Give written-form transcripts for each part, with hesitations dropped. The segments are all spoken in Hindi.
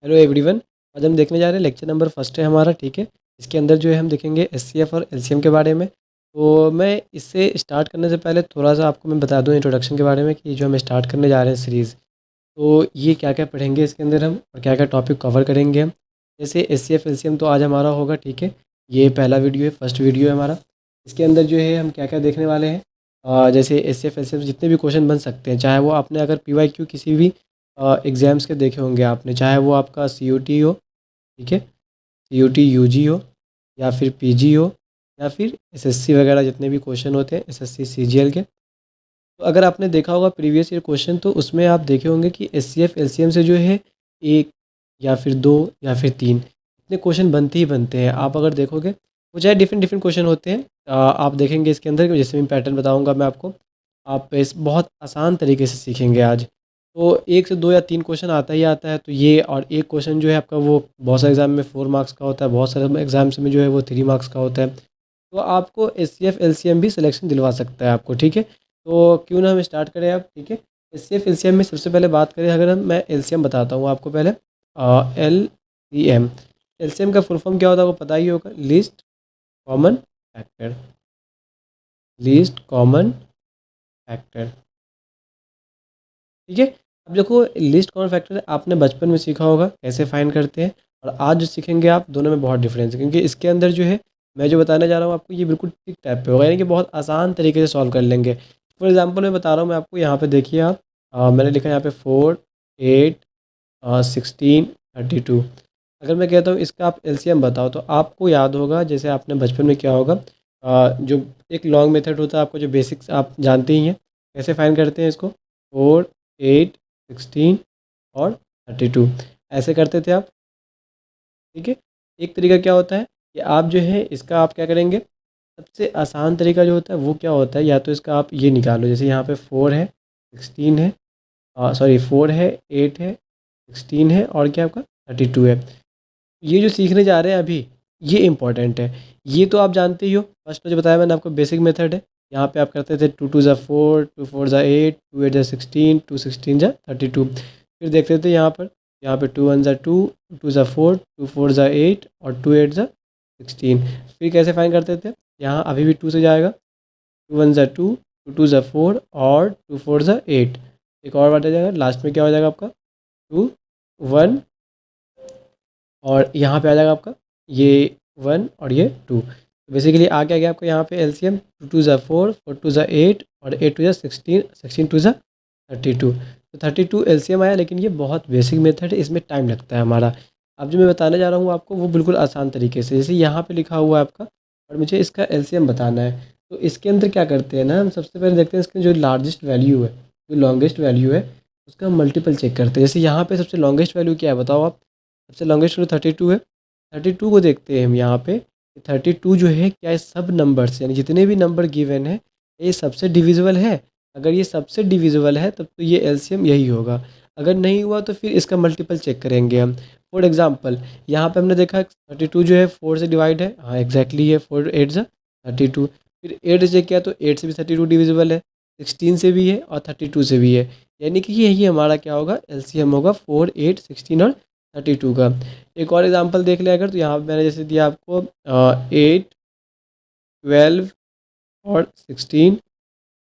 Hello everyone. आज हम देखने जा रहे हैं लेक्चर नंबर फर्स्ट है हमारा, ठीक है। इसके अंदर जो है हम देखेंगे एचसीएफ और एलसीएम के बारे में। तो मैं इससे स्टार्ट करने से पहले थोड़ा सा आपको मैं बता दूं इंट्रोडक्शन के बारे में कि जो हम स्टार्ट करने जा रहे हैं सीरीज़, तो ये क्या क्या पढ़ेंगे इसके अंदर हम और क्या क्या टॉपिक कवर करेंगे हम। जैसे एचसीएफ एलसीएम तो आज हमारा होगा, ठीक है। ये पहला वीडियो है, फर्स्ट वीडियो है हमारा। इसके अंदर जो है हम क्या क्या देखने वाले हैं। जैसे एचसीएफ एलसीएम जितने भी क्वेश्चन बन सकते हैं, चाहे वो आपने अगर पीवाईक्यू किसी भी एग्ज़ाम्स के देखे होंगे आपने, चाहे वो आपका सीयूटी हो, ठीक है, सीयूटी यूजी हो या फिर पीजी हो या फिर एसएससी वगैरह जितने भी क्वेश्चन होते हैं एसएससी सीजीएल के। तो अगर आपने देखा होगा प्रीवियस ईयर क्वेश्चन, तो उसमें आप देखे होंगे कि एचसीएफ एलसीएम से जो है एक या फिर दो या फिर तीन इतने क्वेश्चन बनते ही बनते हैं। आप अगर देखोगे वो चाहे डिफरेंट डिफरेंट क्वेश्चन होते हैं, आप देखेंगे इसके अंदर, जैसे मैं पैटर्न बताऊंगा मैं आपको, आप इस बहुत आसान तरीके से सीखेंगे आज। तो एक से दो या तीन क्वेश्चन आता ही आता है, तो ये और एक क्वेश्चन जो है आपका वो बहुत सारे एग्जाम में 4 मार्क्स का होता है, बहुत सारे एग्जाम्स में जो है वो 3 मार्क्स का होता है। तो आपको H C F L C M भी सिलेक्शन दिलवा सकता है आपको, ठीक है। तो क्यों ना हम स्टार्ट करें आप, ठीक है। H C F L C M में सबसे पहले बात करें, अगर मैं एल सी एम बताता हूँ आपको पहले। L C M, L C M का फुल फॉर्म क्या होता है आपको पता ही होगा, least common factor, least common factor, ठीक है। अब देखो लिस्ट कॉमन फैक्टर आपने बचपन में सीखा होगा कैसे फाइंड करते हैं, और आज जो सीखेंगे आप, दोनों में बहुत डिफरेंस है। क्योंकि इसके अंदर जो है मैं जो बताने जा रहा हूँ आपको, ये बिल्कुल ठीक टाइप पे होगा, यानी कि बहुत आसान तरीके से सॉल्व कर लेंगे। फॉर एग्जांपल मैं बता रहा हूँ मैं आपको, यहाँ पे देखिए आप, मैंने लिखा है यहाँ पे 4, 8, 16, 32। अगर मैं कहता हूँ इसका आप एलसीएम बताओ, तो आपको याद होगा जैसे आपने बचपन में किया होगा, जो एक लॉन्ग मेथड होता है आपको जो बेसिक्स आप जानते ही हैं, कैसे फाइंड करते हैं इसको, 4, 8, 16 और 32 ऐसे करते थे आप, ठीक है। एक तरीका क्या होता है कि आप जो है इसका आप क्या करेंगे, सबसे आसान तरीका जो होता है वो क्या होता है, या तो इसका आप ये निकालो, जैसे यहाँ पे 4 है, 16 है, सॉरी 4 है, 8 है, 16 है और क्या आपका 32 है। ये जो सीखने जा रहे हैं अभी, ये इंपॉर्टेंट है। ये तो आप जानते ही हो, फर्स्ट जो बताया मैंने आपको बेसिक मेथड है। यहाँ पे आप करते थे 2 2 ज़ा 4, 2 4 ज़ा 8, 2 8 ज़ा 16, 2 16 ज़ा 32। फिर देखते थे यहाँ पे 2 1 ज़ा 2, 2 2 ज़ा 4, 2 4 ज़ा 8 और 2 8 ज़ा 16। फिर कैसे फाइंड करते थे, यहाँ अभी भी 2 से जाएगा, 2 1 ज़ा 2, 2 2 ज़ा 4 और 2 4 ज़ा 8। एक और बात आ जाएगा, लास्ट में क्या हो जाएगा आपका 2 1, और यहाँ पे आ जाएगा आपका ये 1 और ये 2। बेसिकली आ क्या गया आपको यहाँ पे एलसीएम, 2 2 ज़ा 4, 4 2 ज़ा 8 और 8 2 ज़ा 16, 16 2 ज़ा 32। तो 32 एलसीएम आया, लेकिन ये बहुत बेसिक मेथड है, इसमें टाइम लगता है हमारा। अब जो मैं बताने जा रहा हूँ आपको वो बिल्कुल आसान तरीके से, जैसे यहाँ पे लिखा हुआ है आपका और मुझे इसका एलसीएम बताना है। तो इसके अंदर क्या करते हैं ना, हम सबसे पहले देखते हैं इसके जो लार्जेस्ट वैल्यू है, जो लॉन्गेस्ट वैल्यू है, उसका हम मल्टीपल चेक करते हैं। जैसे यहाँ पे सबसे लॉन्गेस्ट वैल्यू क्या है बताओ आप, सबसे लॉन्गेस्ट वैल्यू 32 है। 32 को देखते हैं हम यहाँ पे, 32 जो है क्या है, सब नंबर्स यानी जितने भी नंबर गिवन है ये सबसे डिविजिबल है। अगर ये सबसे डिविजिबल है तब तो ये एलसीएम यही होगा। अगर नहीं हुआ तो फिर इसका मल्टीपल चेक करेंगे हम। फॉर एग्जांपल यहाँ पे हमने देखा 32 जो है 4 से डिवाइड है, हाँ एग्जैक्टली है, 4 8 ज़ा 32। फिर 8 से चेक किया तो 8 से भी 32 डिविजिबल है, 16 से भी है और 32 से भी है। यानी कि यही हमारा क्या होगा, एलसीएम होगा 4 8 16 और 32 का। एक और एग्जांपल देख लिया अगर, तो यहाँ पे मैंने जैसे दिया आपको 8, 12 और 16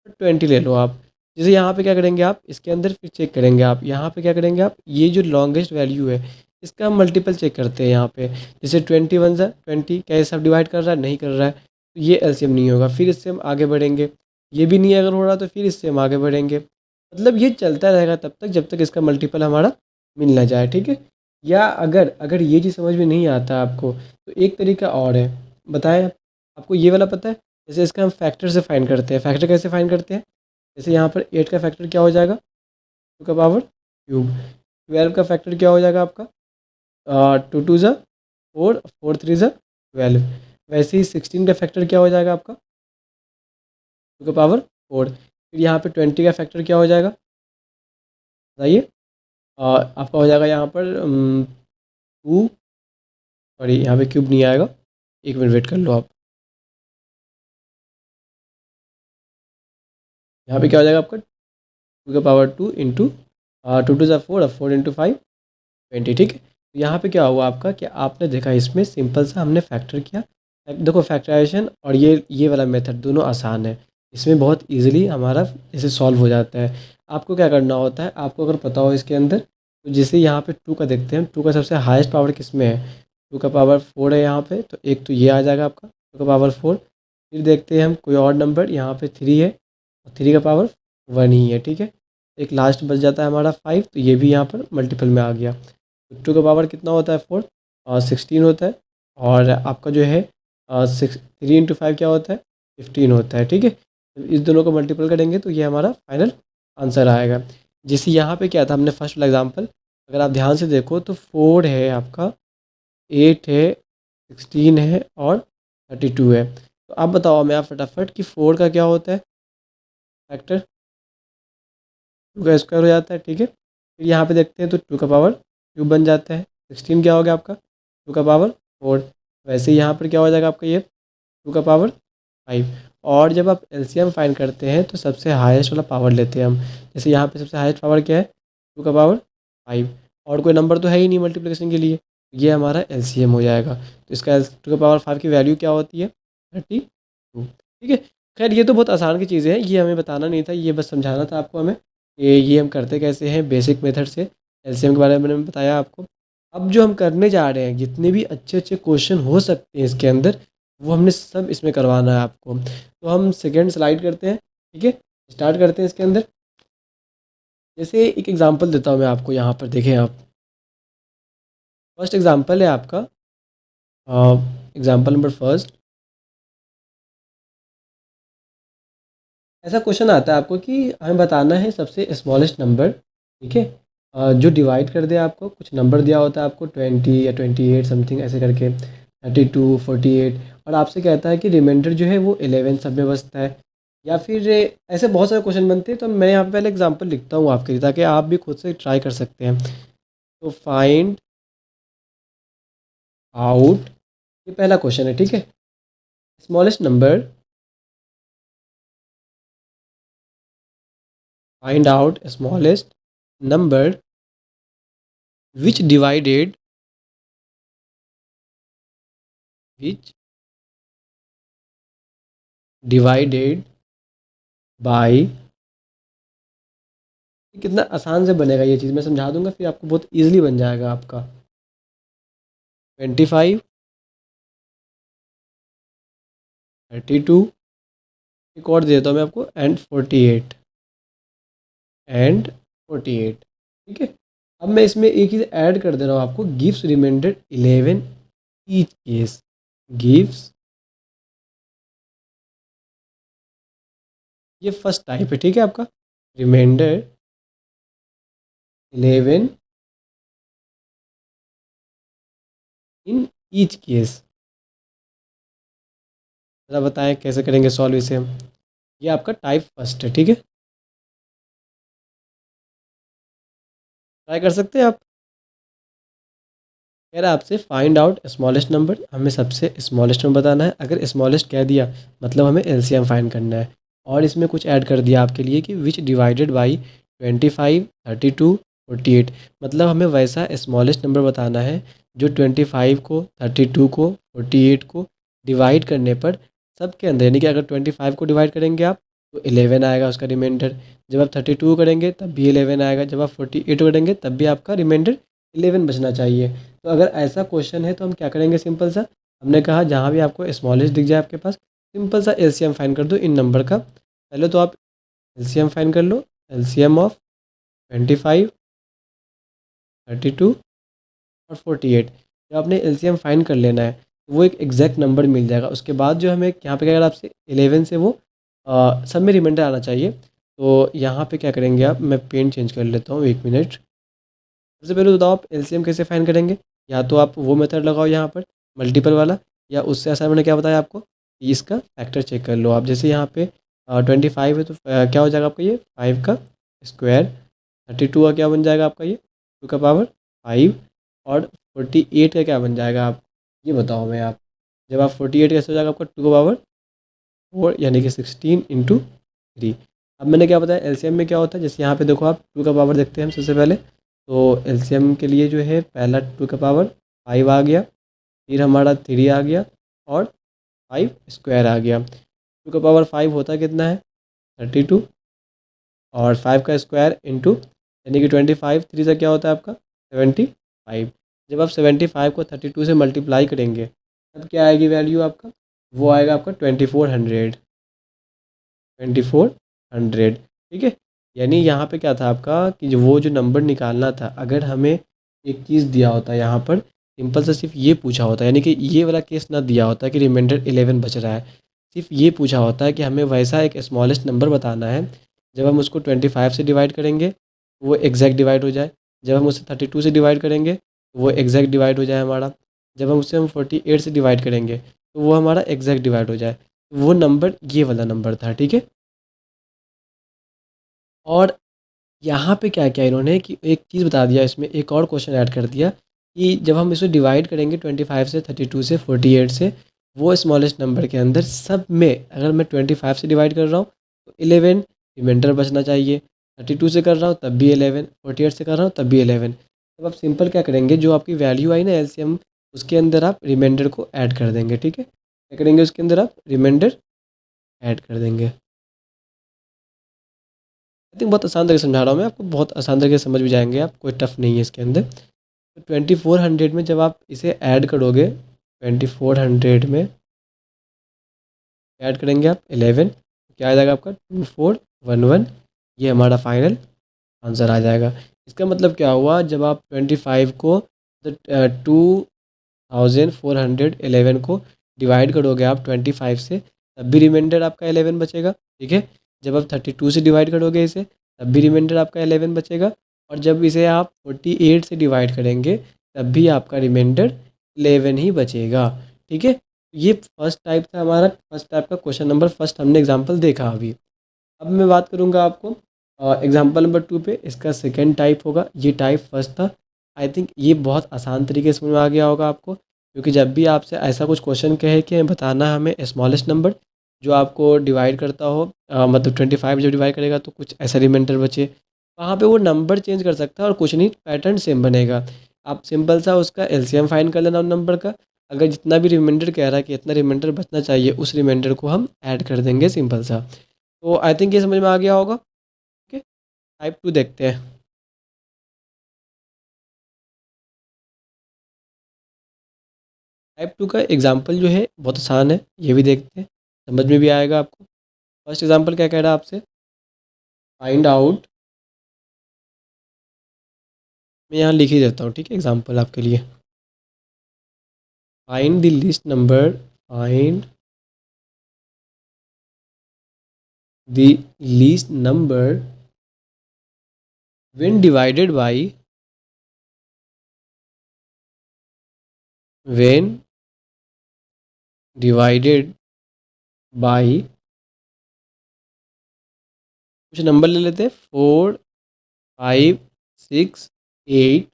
और 20 ले लो आप। जैसे यहाँ पे क्या करेंगे आप, इसके अंदर फिर चेक करेंगे आप, यहाँ पे क्या करेंगे आप, ये जो लॉन्गेस्ट वैल्यू है इसका हम मल्टीपल चेक करते हैं यहाँ पे। जैसे 21 ज़ा 20, क्या ये सब डिवाइड कर रहा है, नहीं कर रहा है, तो ये एलसीएम नहीं होगा। फिर इससे हम आगे बढ़ेंगे, ये भी नहीं अगर हो रहा तो फिर इससे हम आगे बढ़ेंगे। मतलब ये चलता रहेगा तब तक जब तक इसका मल्टीपल हमारा मिल ना जाए, ठीक है। या अगर अगर ये चीज़ समझ में नहीं आता आपको, तो एक तरीका और है, बताएं आपको ये वाला पता है। जैसे इसका हम फैक्टर से फाइंड करते हैं। फैक्टर कैसे फाइंड करते हैं, जैसे यहाँ पर 8 का फैक्टर क्या हो जाएगा, 2 का पावर क्यूब। 12 का फैक्टर क्या हो जाएगा आपका, 2 2 ज़ा 4, 4 3 ज़ा 12। वैसे ही 16 का फैक्टर क्या हो जाएगा आपका, 2 का पावर 4। फिर यहाँ पे 20 का फैक्टर क्या हो जाएगा बताइए, आपका हो जाएगा यहाँ पर 2, सॉरी यहाँ पे क्यूब नहीं आएगा, एक मिनट वेट कर लो आप। यहाँ पे क्या हो जाएगा आपका 2 का पावर 2 इंटू 2 2 ज़ा 4 और 4 इंटू 5 20, ठीक है। यहाँ पे क्या हुआ आपका कि आपने देखा इसमें सिंपल सा हमने फैक्टर किया। देखो फैक्टराइजेशन और ये वाला मेथड दोनों आसान है। इसमें बहुत ईज़िली हमारा इसे सॉल्व हो जाता है। आपको क्या करना होता है, आपको अगर पता हो इसके अंदर, तो जैसे यहाँ पे 2 का देखते हैं, 2 का सबसे हाईएस्ट पावर किसमें है? 2 का पावर 4 है यहाँ पे, तो एक तो ये आ जाएगा आपका 2 का पावर 4। फिर देखते हैं हम कोई और नंबर, यहाँ पे 3 है और 3 का पावर 1 ही है, ठीक है। एक लास्ट बच जाता है हमारा 5, तो ये भी यहाँ पर मल्टीपल में आ गया। तो 2 का पावर कितना होता है 4 और 16 होता है, और आपका जो है 3 इंटू 5 क्या होता है 15 होता है, ठीक है। तो इस दोनों को मल्टीपल करेंगे तो ये हमारा फाइनल आंसर आएगा। जैसे यहाँ पे क्या था, हमने फर्स्ट वाला एग्जांपल अगर आप ध्यान से देखो तो 4 है आपका, 8 है, 16 है और 32 है। तो आप बताओ मैं आप फटाफट कि 4 का क्या होता है फैक्टर, 2 का स्क्वायर हो जाता है, ठीक है। फिर यहाँ पे देखते हैं तो 2 का पावर क्यूब बन जाता है। 16 क्या हो गया आपका 2 का पावर 4। वैसे ही यहाँ पर क्या हो जाएगा आपका ये 2 का पावर 5। और जब आप एलसीएम फाइंड करते हैं तो सबसे हाईएस्ट वाला पावर लेते हैं हम। जैसे यहाँ पे सबसे हाईएस्ट पावर क्या है 2 का पावर 5, और कोई नंबर तो है ही नहीं मल्टीप्लिकेशन के लिए, ये हमारा एलसीएम हो जाएगा। तो इसका 2 का पावर 5 की वैल्यू क्या होती है 32, ठीक है। खैर ये तो बहुत आसान की चीज़ें हैं, ये हमें बताना नहीं था, ये बस समझाना था आपको हमें ये हम करते कैसे हैं बेसिक मेथड से। एलसीएम के बारे में मैंने बताया आपको। अब जो हम करने जा रहे हैं, जितने भी अच्छे अच्छे क्वेश्चन हो सकते हैं इसके अंदर, वो हमने सब इसमें करवाना है आपको। तो हम सेकेंड स्लाइड करते हैं, ठीक है, स्टार्ट करते हैं इसके अंदर। जैसे एक एग्जांपल देता हूँ मैं आपको, यहाँ पर देखें आप। फर्स्ट एग्जांपल है आपका, एग्जांपल नंबर फर्स्ट। ऐसा क्वेश्चन आता है आपको कि हमें बताना है सबसे स्मॉलेस्ट नंबर, ठीक है, जो डिवाइड कर दे। आपको कुछ नंबर दिया होता है आपको 20 या 28 समथिंग ऐसे करके, 32, 48, और आपसे कहता है कि रिमाइंडर जो है वो 11 सब में बचता है। या फिर ऐसे बहुत सारे क्वेश्चन बनते हैं। तो मैं यहाँ पे पहले एग्जांपल लिखता हूँ आपके लिए, ताकि आप भी खुद से ट्राई कर सकते हैं। तो फाइंड आउट, ये पहला क्वेश्चन है, ठीक है। Smallest number, find out smallest number which divided which divided by। कितना आसान से बनेगा ये चीज़, मैं समझा दूंगा, फिर आपको बहुत इजीली बन जाएगा आपका। 25, 32, एक और दे देता हूँ मैं आपको, एंड 48 एंड 48, ठीक है। अब मैं इसमें एक चीज़ ऐड कर दे रहा हूँ आपको, gives reminder 11 each case, gives, ये फर्स्ट टाइप है, ठीक है आपका, रिमाइंडर 11 इन ईच केस। ज़रा बताएं कैसे करेंगे सॉल्व इसे हम। ये आपका टाइप फर्स्ट है, ठीक है, ट्राई कर सकते हैं आप। कह रहा है आपसे फाइंड आउट स्मॉलेस्ट नंबर, हमें सबसे स्मॉलेस्ट नंबर बताना है। अगर स्मॉलेस्ट कह दिया मतलब हमें एलसीएम फाइंड करना है। और इसमें कुछ ऐड कर दिया आपके लिए कि विच डिवाइडेड बाई 25, 32, 48, मतलब हमें वैसा स्मॉलेस्ट नंबर बताना है जो 25 को, 32 को, 48 को डिवाइड करने पर सबके अंदर, यानी कि अगर 25 को डिवाइड करेंगे आप तो 11 आएगा उसका रिमाइंडर। जब आप 32 करेंगे तब भी 11 आएगा। जब आप 48 करेंगे तब भी आपका रिमाइंडर 11 बचना चाहिए। तो अगर ऐसा क्वेश्चन है तो हम क्या करेंगे, सिंपल सा, हमने कहा जहाँ भी आपको स्मॉलेस्ट दिख जाए आपके पास, सिंपल सा एलसीएम फाइंड कर दो इन नंबर का। पहले तो आप एलसीएम फाइंड कर लो, एलसीएम ऑफ 25, 32 और 48। जब आपने एलसीएम फाइंड कर लेना है तो वो एक एग्जैक्ट नंबर मिल जाएगा। उसके बाद जो हमें यहाँ पे क्या करेगा आपसे 11 से वो सब में रिमाइंडर आना चाहिए। तो यहाँ पे क्या करेंगे आप, मैं पेन चेंज कर लेता हूँ, 1 मिनट। सबसे पहले बताओ आप एलसीएम कैसे फाइंड करेंगे। या तो आप वो मेथड लगाओ यहाँ पर मल्टीपल वाला, या उससे आसान मैंने क्या बताया आपको कि इसका फैक्टर चेक कर लो आप। जैसे यहाँ पे 25 है तो क्या हो जाएगा आपका ये 5 का स्क्वायर, 32 का क्या बन जाएगा आपका ये 2 का पावर 5, और 48 का क्या बन जाएगा आप ये बताओ मैं आप। जब आप 48 कैसे हो जाएगा आपका 2 का पावर 4, यानी कि 16 इंटू 3। अब मैंने क्या बताया एलसीएम में क्या होता है, जैसे यहाँ पे देखो आप 2 का पावर देखते हैं हम सबसे पहले। तो एलसीएम के लिए जो है पहला 2 का पावर 5 आ गया, फिर हमारा 3 आ गया और 5 स्क्वायर आ गया। 2 का पावर 5 होता कितना है 32 और 5 का स्क्वायर इंटू यानी कि 25, 3 से क्या होता है आपका 75। जब आप 75 को 32 से मल्टीप्लाई करेंगे तब क्या आएगी वैल्यू आपका, वो आएगा आपका 2400। 2400 ठीक है। यानी यहाँ पे क्या था आपका कि वो जो नंबर निकालना था, अगर हमें एक चीज़ दिया होता यहाँ पर सिंपल सा सिर्फ ये पूछा होता, यानी कि ये वाला केस ना दिया होता कि रिमाइंडर 11 बच रहा है, सिर्फ ये पूछा होता है कि हमें वैसा एक स्मॉलेस्ट नंबर बताना है जब हम उसको 25 से डिवाइड करेंगे वो एग्जैक्ट डिवाइड हो जाए, जब हम उसे 32 से डिवाइड करेंगे तो वो एग्जैक्ट डिवाइड हो जाए हमारा, जब हम उसे 48 से डिवाइड करेंगे तो वो हमारा एग्जैक्ट डिवाइड हो जाए। वो नंबर ये वाला नंबर था, ठीक है। और यहाँ पे क्या किया इन्होंने कि एक चीज़ बता दिया, इसमें एक और क्वेश्चन ऐड कर दिया कि जब हम इसे डिवाइड करेंगे 25 से 32 से 48 से, वो स्मॉलेस्ट नंबर के अंदर सब में अगर मैं 25 से डिवाइड कर रहा हूँ तो 11 रिमाइंडर बचना चाहिए, 32 से कर रहा हूँ तब भी 11, 48 से कर रहा हूँ तब भी 11। तब आप सिंपल क्या करेंगे, जो आपकी वैल्यू आई ना एलसीएम, उसके अंदर आप रिमाइंडर को ऐड कर देंगे, ठीक है। क्या करेंगे, उसके अंदर आप रिमाइंडर ऐड कर देंगे। आई थिंक बहुत आसान तरीके से समझा रहा हूँ मैं आपको, बहुत आसान तरीके से समझ भी जाएंगे आप, कोई टफ नहीं है इसके अंदर। तो 2400 में जब आप इसे ऐड करोगे, 2400 में ऐड करेंगे आप 11, क्या आ जाएगा आपका 2411, ये हमारा फाइनल आंसर आ जाएगा। इसका मतलब क्या हुआ, जब आप 25 को 2411 को डिवाइड करोगे आप 25 से, तब भी रिमाइंडर आपका 11 बचेगा, ठीक है। जब आप 32 से डिवाइड करोगे इसे तब भी रिमाइंडर आपका 11 बचेगा, और जब इसे आप 48 से डिवाइड करेंगे तब भी आपका रिमाइंडर 11 ही बचेगा, ठीक है। ये फर्स्ट टाइप था हमारा, फर्स्ट टाइप का क्वेश्चन नंबर फर्स्ट हमने एग्जांपल देखा अभी। अब मैं बात करूँगा आपको एग्जांपल नंबर 2 पे, इसका सेकंड टाइप होगा, ये टाइप फर्स्ट था। आई थिंक ये बहुत आसान तरीके से समझ में आ गया होगा आपको, क्योंकि जब भी आपसे ऐसा कुछ क्वेश्चन कहे कि बताना हमें स्मॉलेस्ट नंबर जो आपको डिवाइड करता हो, मतलब 25 जब डिवाइड करेगा तो कुछ ऐसा रिमाइंडर बचे, वहाँ पे वो नंबर चेंज कर सकता है और कुछ नहीं, पैटर्न सेम बनेगा। आप सिंपल सा उसका एलसीएम फाइंड कर लेना उन नंबर का, अगर जितना भी रिमाइंडर कह रहा है कि इतना रिमाइंडर बचना चाहिए उस रिमाइंडर को हम ऐड कर देंगे, सिंपल सा। तो आई थिंक ये समझ में आ गया होगा, ओके। टाइप 2 देखते हैं। टाइप 2 का एग्जांपल जो है बहुत आसान है, ये भी देखते हैं, समझ में भी आएगा आपको। फर्स्ट एग्जांपल क्या कह रहा है आपसे, फाइंड आउट, मैं यहाँ लिख ही देता हूँ, ठीक है, एग्जांपल आपके लिए। Find the least number, find the least number when divided by, when divided by, कुछ नंबर ले लेते हैं 4, 5, 6, 8,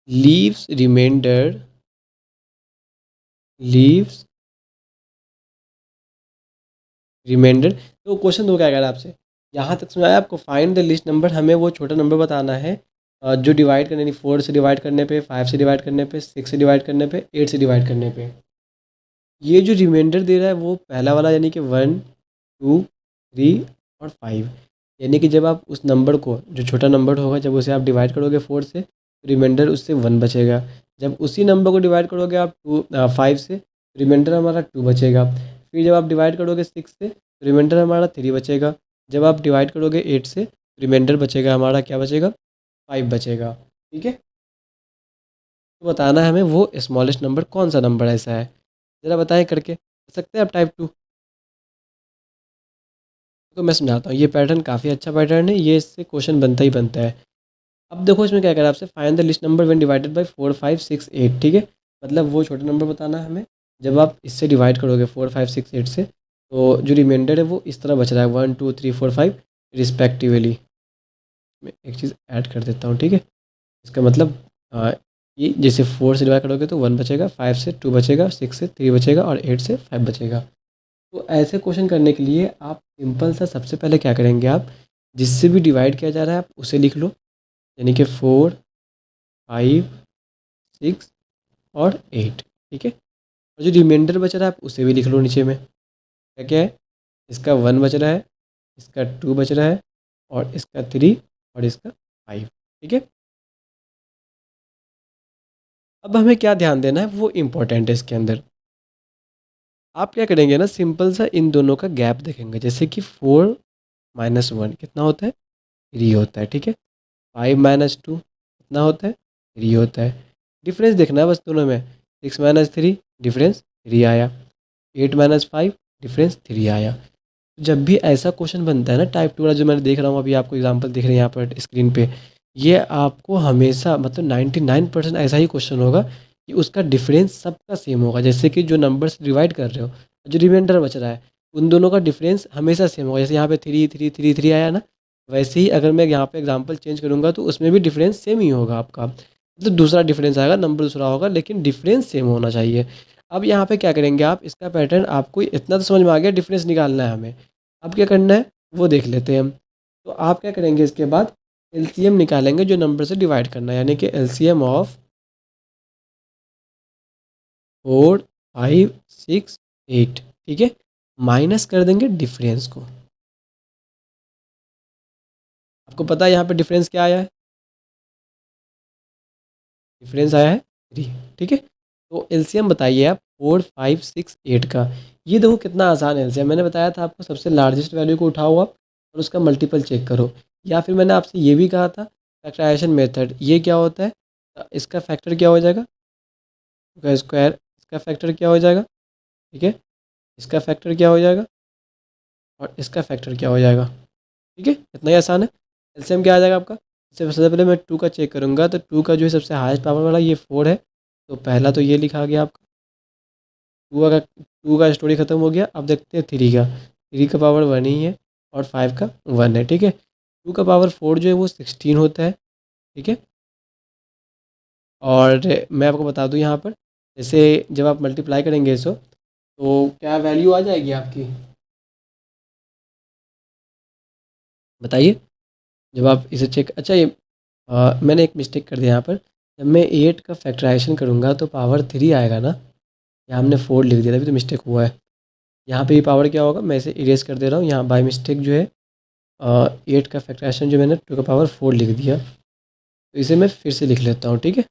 leaves remainder, leaves रिमाइंडर। तो क्वेश्चन दो क्या कह रहा है आपसे, यहाँ तक समझ आया आपको, फाइंड द लिस्ट नंबर, हमें वो छोटा नंबर बताना है जो डिवाइड करने, 4 से डिवाइड करने पे, 5 से डिवाइड करने पे, 6 से डिवाइड करने पे, 8 से डिवाइड करने पे। ये जो रिमाइंडर दे रहा है वो पहला वाला, यानी कि 1, 2, 3 और 5, यानी कि जब आप उस नंबर को, जो छोटा नंबर होगा, जब उसे आप डिवाइड करोगे 4 से तो रिमाइंडर उससे 1 बचेगा, जब उसी नंबर को डिवाइड करोगे आप 5 से, रिमाइंडर हमारा 2 बचेगा, फिर जब आप डिवाइड करोगे 6 से तो रिमाइंडर हमारा 3 बचेगा, जब आप डिवाइड करोगे 8 से रिमाइंडर बचेगा हमारा, क्या बचेगा, 5 बचेगा, ठीक है। तो बताना है हमें वो स्मॉलेस्ट नंबर कौन सा नंबर ऐसा है, ज़रा बताएं करके, कर सकते हैं आप टाइप 2। तो मैं समझाता हूँ, ये पैटर्न काफ़ी अच्छा पैटर्न है, ये इससे क्वेश्चन बनता ही बनता है। अब देखो इसमें क्या कह रहा है आपसे, find the list number when divided by 4, 5, 6, 8, ठीक है। मतलब वो छोटा नंबर बताना है हमें जब आप इससे डिवाइड करोगे 4, 5, 6, 8 से, तो जो रिमाइंडर है वो इस तरह बच रहा है 1, 2, 3, 4, 5 रिस्पेक्टिवली। मैं एक चीज़ ऐड कर देता हूँ, ठीक है। इसका मतलब ये जैसे 4 से डिवाइड करोगे तो 1 बचेगा, 5 से 2 बचेगा, 6 से 3 बचेगा और 8 से 5 बचेगा। तो ऐसे क्वेश्चन करने के लिए आप सिंपल सा सबसे पहले क्या करेंगे, आप जिससे भी डिवाइड किया जा रहा है आप उसे लिख लो, यानी कि 4, 5, 6 और 8, ठीक है। और जो रिमाइंडर बच रहा है आप उसे भी लिख लो नीचे में। क्या क्या है, इसका 1 बच रहा है, इसका 2 बच रहा है, और इसका 3 और इसका 5, ठीक है। अब हमें क्या ध्यान देना है वो इम्पोर्टेंट है इसके अंदर। आप क्या करेंगे ना, सिंपल सा इन दोनों का गैप देखेंगे, जैसे कि 4 माइनस 1 कितना होता है, 3 होता है, ठीक है। 5 माइनस 2 कितना होता है, 3 होता है। डिफरेंस देखना है बस दोनों में, 6 माइनस 3 डिफरेंस 3 आया, 8 माइनस 5 डिफरेंस 3 आया। जब भी ऐसा क्वेश्चन बनता है ना टाइप 2 वाला, जो मैंने देख रहा हूँ अभी आपको एग्जांपल दिख रहे हैं यहाँ पर स्क्रीन पे, ये आपको हमेशा मतलब 99% ऐसा ही क्वेश्चन होगा कि उसका डिफरेंस सबका सेम होगा। जैसे कि जो नंबर से डिवाइड कर रहे हो, जो रिमाइंडर बच रहा है, उन दोनों का डिफरेंस हमेशा सेम होगा। जैसे यहाँ पे 3 3 3 3 आया ना, वैसे ही अगर मैं यहाँ पे एग्जाम्पल चेंज करूँगा तो उसमें भी डिफरेंस सेम ही होगा आपका। मतलब दूसरा डिफरेंस आएगा, नंबर दूसरा होगा, लेकिन डिफरेंस सेम होना चाहिए। अब यहाँ पे क्या करेंगे आप, इसका पैटर्न आपको इतना तो समझ में आ गया, डिफरेंस निकालना है हमें। अब क्या करना है वो देख लेते हैं हम। तो आप क्या करेंगे, इसके बाद एलसीएम निकालेंगे जो नंबर से डिवाइड करना है, यानी कि एलसीएम ऑफ 4, 5, 6, 8, ठीक है। माइनस कर देंगे डिफरेंस को। आपको पता है यहाँ पे डिफरेंस क्या आया है, डिफरेंस आया है 3, ठीक है। तो एलसीएम बताइए आप 4, 5, 6, 8 का। ये देखो कितना आसान है एलसीएम, मैंने बताया था आपको सबसे लार्जेस्ट वैल्यू को उठाओ आप और उसका मल्टीपल चेक करो। या फिर मैंने आपसे ये भी कहा था फैक्टराइजेशन मेथड, ये क्या होता है, इसका फैक्टर क्या हो जाएगा, का स्क्वायर, इसका फैक्टर क्या हो जाएगा, ठीक है, इसका फैक्टर क्या हो जाएगा, और इसका फैक्टर क्या हो जाएगा, ठीक है। इतना ही आसान है। एलसीएम क्या आ जाएगा आपका, सबसे पहले मैं 2 का चेक करूँगा, तो 2 का जो है सबसे हाईएस्ट पावर वाला ये 4 है, तो पहला तो ये लिखा गया आपका। 2 का स्टोरी खत्म हो गया। अब देखते हैं 3 का, 3 का पावर 1 ही है और 5 का 1 है, ठीक है। 2 का पावर 4 जो है वो 16 होता है, ठीक है। और मैं आपको बता दूं यहाँ पर, जैसे जब आप मल्टीप्लाई करेंगे इसको, तो क्या वैल्यू आ जाएगी आपकी, बताइए। जब आप इसे चेक, अच्छा ये मैंने एक मिस्टेक कर दिया यहाँ पर। जब मैं 8 का फैक्टराइजेशन करूँगा तो पावर 3 आएगा ना, यहाँ हमने 4 लिख दिया, तभी तो मिस्टेक हुआ है। यहाँ पे ये पावर क्या होगा, मैं इसे इरेज कर दे रहा हूँ, यहाँ बाय मिस्टेक जो है 8 का फैक्टराइजेशन जो मैंने 2 का पावर 4 लिख दिया, तो इसे मैं फिर से लिख लेता हूँ, ठीक है।